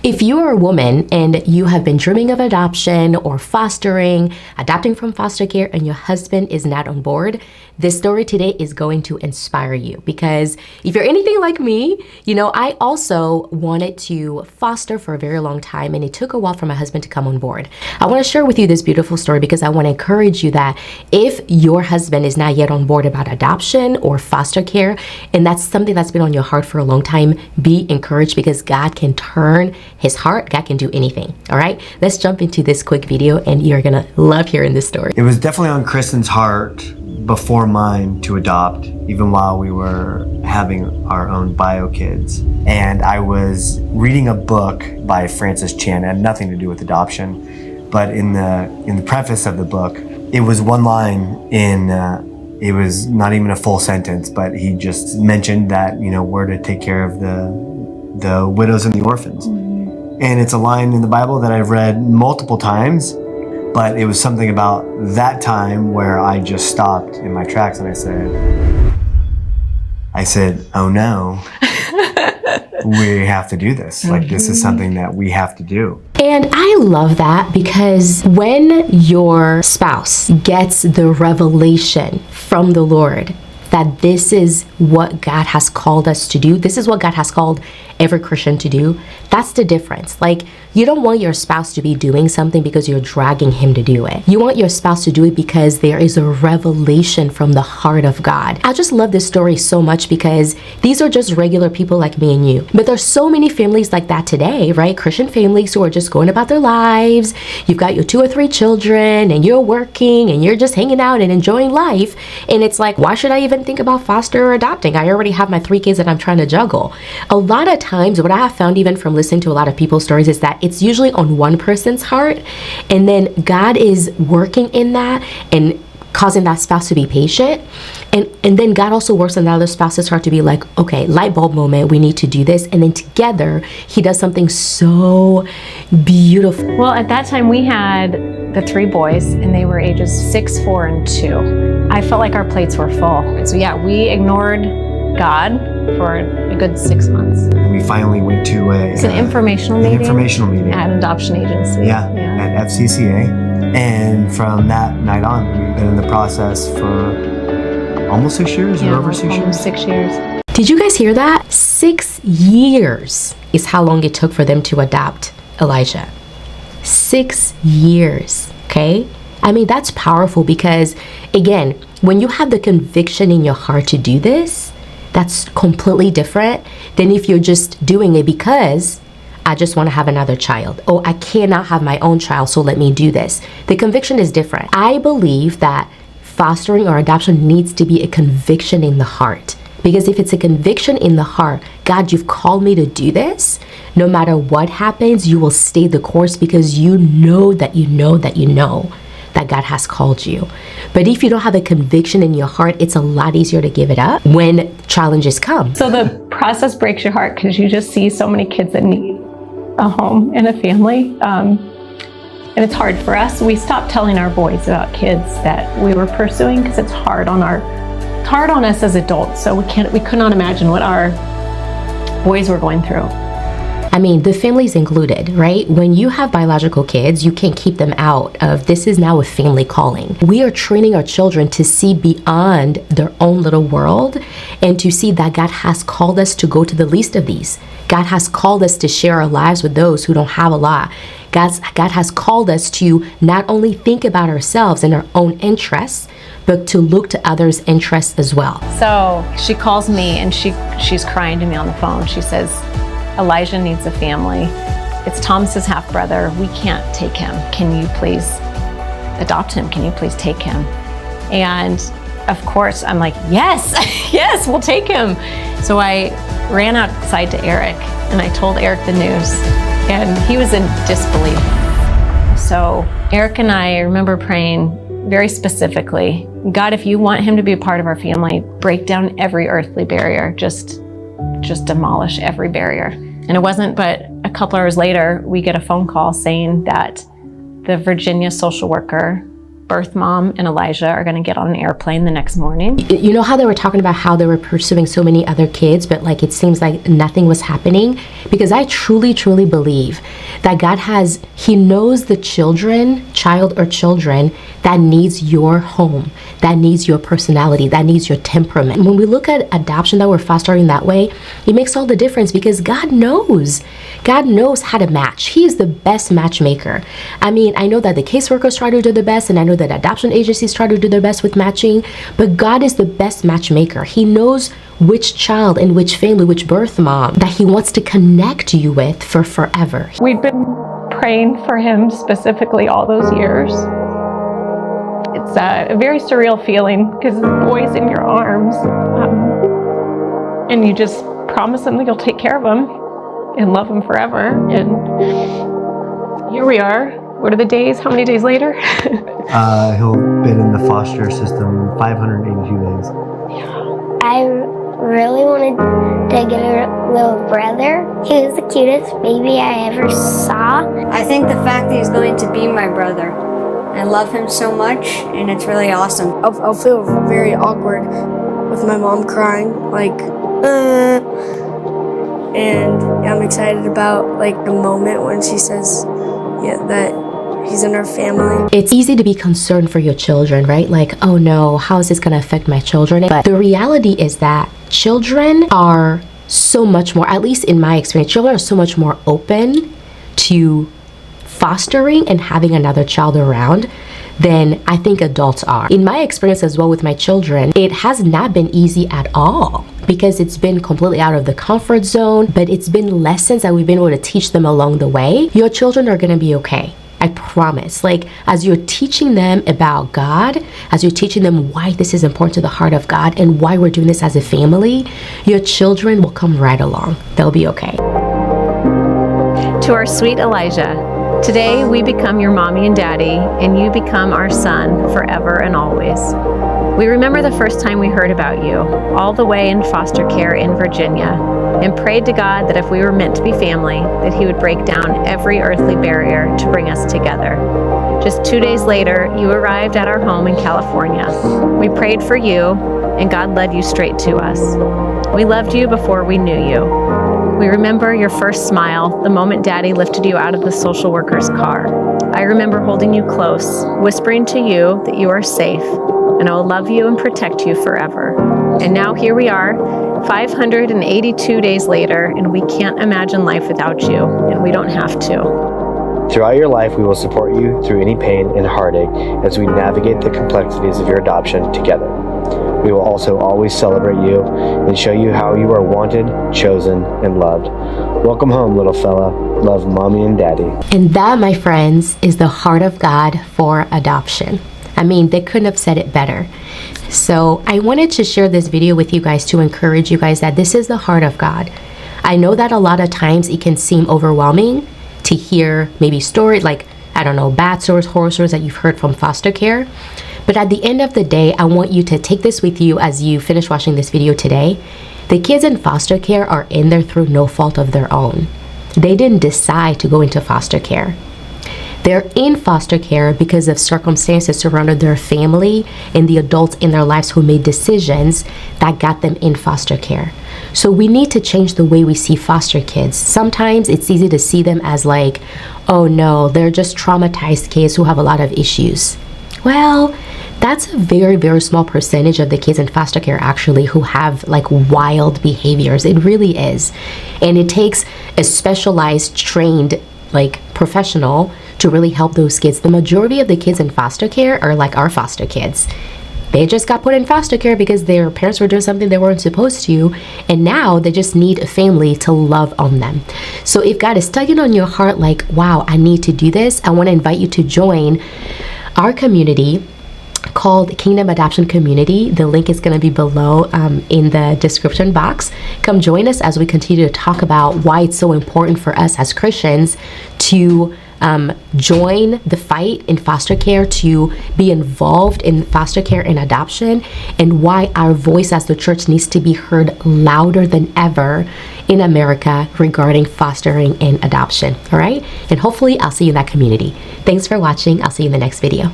If you are a woman and you have been dreaming of adoption or fostering, adopting from foster care, and your husband is not on board, this story today is going to inspire you, because if you're anything like me, I also wanted to foster for a very long time, and it took a while for my husband to come on board. I want to share with you this beautiful story because I want to encourage you that if your husband is not yet on board about adoption or foster care, and that's something that's been on your heart for a long time, be encouraged, because God can turn his heart. God can do anything. All right, let's jump into this quick video and you're gonna love hearing this story. It was definitely on Kristen's heart before mine to adopt, even while we were having our own bio kids. And I was reading a book by Francis Chan. It had nothing to do with adoption, but in the preface of the book, it was one line in it was not even a full sentence, but he just mentioned that we're to take care of the widows and the orphans. And it's a line in the Bible that I've read multiple times, but it was something about that time where I just stopped in my tracks and I said, oh no, we have to do this. Like, this is something that we have to do. And I love that, because when your spouse gets the revelation from the Lord that this is what God has called us to do, this is what God has called every Christian to do, that's the difference. Like, you don't want your spouse to be doing something because you're dragging him to do it. You want your spouse to do it because there is a revelation from the heart of God. I just love this story so much because these are just regular people like me and you. But there's so many families like that today, right? Christian families who are just going about their lives. You've got your 2 or 3 children and you're working and you're just hanging out and enjoying life. And it's like, why should I even think about foster or adopting? I already have my 3 kids that I'm trying to juggle. A lot of times, what I have found even from listening to a lot of people's stories is that it's usually on one person's heart, and then God is working in that and causing that spouse to be patient, and then God also works on the other spouse's heart to be like, okay, light bulb moment, we need to do this, and then together he does something so beautiful. Well, at that time we had the 3 boys, and they were ages 6, 4, and 2. I felt like our plates were full, so yeah, we ignored God for a good 6 months. And we finally went to an informational meeting at an adoption agency. Yeah, at FCCA. And from that night on, we've been in the process for almost 6 years, or over 6 years. Almost 6 years. Did you guys hear that? 6 years is how long it took for them to adopt Elijah. 6 years, okay? I mean, that's powerful, because again, when you have the conviction in your heart to do this, that's completely different than if you're just doing it because I just want to have another child. Oh, I cannot have my own child, so let me do this. The conviction is different. I believe that fostering or adoption needs to be a conviction in the heart. Because if it's a conviction in the heart, God, you've called me to do this, no matter what happens, you will stay the course, because you know that God has called you. But if you don't have a conviction in your heart, it's a lot easier to give it up when challenges come. So the process breaks your heart, because you just see so many kids that need a home and a family. And it's hard for us. We stopped telling our boys about kids that we were pursuing, because it's hard on us as adults. So we could not imagine what our boys were going through. I mean, the family's included, right? When you have biological kids, you can't keep them out of this is now a family calling. We are training our children to see beyond their own little world and to see that God has called us to go to the least of these. God has called us to share our lives with those who don't have a lot. God has called us to not only think about ourselves and our own interests, but to look to others' interests as well. So she calls me and she's crying to me on the phone. She says, Elijah needs a family. It's Thomas's half brother. We can't take him. Can you please adopt him? Can you please take him? And of course, I'm like, yes, yes, we'll take him. So I ran outside to Eric and I told Eric the news, and he was in disbelief. So Eric and I remember praying very specifically, God, if you want him to be a part of our family, break down every earthly barrier. Just demolish every barrier. And it wasn't but a couple hours later, we get a phone call saying that the Virginia social worker birth mom and Elijah are going to get on an airplane the next morning. You know how they were talking about how they were pursuing so many other kids, but like it seems like nothing was happening? Because I truly, truly believe that God He knows the child or children that needs your home, that needs your personality, that needs your temperament. When we look at adoption, that we're fostering that way, it makes all the difference because God knows how to match. He is the best matchmaker. I mean, I know that the caseworkers try to do the best, and I know that adoption agencies try to do their best with matching, but God is the best matchmaker. He knows which child and which family, which birth mom that He wants to connect you with for forever. We've been praying for him specifically all those years. It's a very surreal feeling because the boy's in your arms, and you just promise him that you'll take care of him and love him forever. And here we are. What are the days? How many days later? He'll been in the foster system 582 days. I really wanted to get a little brother. He was the cutest baby I ever saw. I think the fact that he's going to be my brother. I love him so much, and it's really awesome. I'll feel very awkward with my mom crying, and I'm excited about the moment when she says, that he's in our family. It's easy to be concerned for your children, right? Like, oh no, how is this going to affect my children? But the reality is that children are so much more, at least in my experience, children are so much more open to fostering and having another child around than I think adults are. In my experience as well with my children, it has not been easy at all because it's been completely out of the comfort zone, but it's been lessons that we've been able to teach them along the way. Your children are gonna be okay. I promise. As you're teaching them about God, as you're teaching them why this is important to the heart of God and why we're doing this as a family, your children will come right along. They'll be okay. To our sweet Elijah, today we become your mommy and daddy, and you become our son forever and always. We remember the first time we heard about you, all the way in foster care in Virginia, and prayed to God that if we were meant to be family, that He would break down every earthly barrier to bring us together. Just 2 days later, you arrived at our home in California. We prayed for you, and God led you straight to us. We loved you before we knew you. We remember your first smile the moment Daddy lifted you out of the social worker's car. I remember holding you close, whispering to you that you are safe, and I will love you and protect you forever. And now here we are, 582 days later, and we can't imagine life without you, and we don't have to. Throughout your life, we will support you through any pain and heartache as we navigate the complexities of your adoption together. We will also always celebrate you and show you how you are wanted, chosen, and loved. Welcome home, little fella. Love, Mommy and Daddy. And that, my friends, is the heart of God for adoption. I mean, they couldn't have said it better. So I wanted to share this video with you guys to encourage you guys that this is the heart of God. I know that a lot of times it can seem overwhelming to hear maybe stories bad stories, horror stories that you've heard from foster care. But at the end of the day, I want you to take this with you as you finish watching this video today. The kids in foster care are in there through no fault of their own. They didn't decide to go into foster care. They're in foster care because of circumstances surrounding their family and the adults in their lives who made decisions that got them in foster care. So we need to change the way we see foster kids. Sometimes it's easy to see them as oh no, they're just traumatized kids who have a lot of issues. Well, that's a very, very small percentage of the kids in foster care actually who have wild behaviors. It really is. And it takes a specialized, trained, professional to really help those kids. The majority of the kids in foster care are like our foster kids. They just got put in foster care because their parents were doing something they weren't supposed to, and now they just need a family to love on them. So if God is tugging on your heart wow, I need to do this, I want to invite you to join our community called Kingdom Adoption Community. The link is going to be below in the description box. Come join us as we continue to talk about why it's so important for us as Christians to join the fight in foster care, to be involved in foster care and adoption, and why our voice as the church needs to be heard louder than ever in America regarding fostering and adoption. All right? And hopefully I'll see you in that community. Thanks for watching. I'll see you in the next video.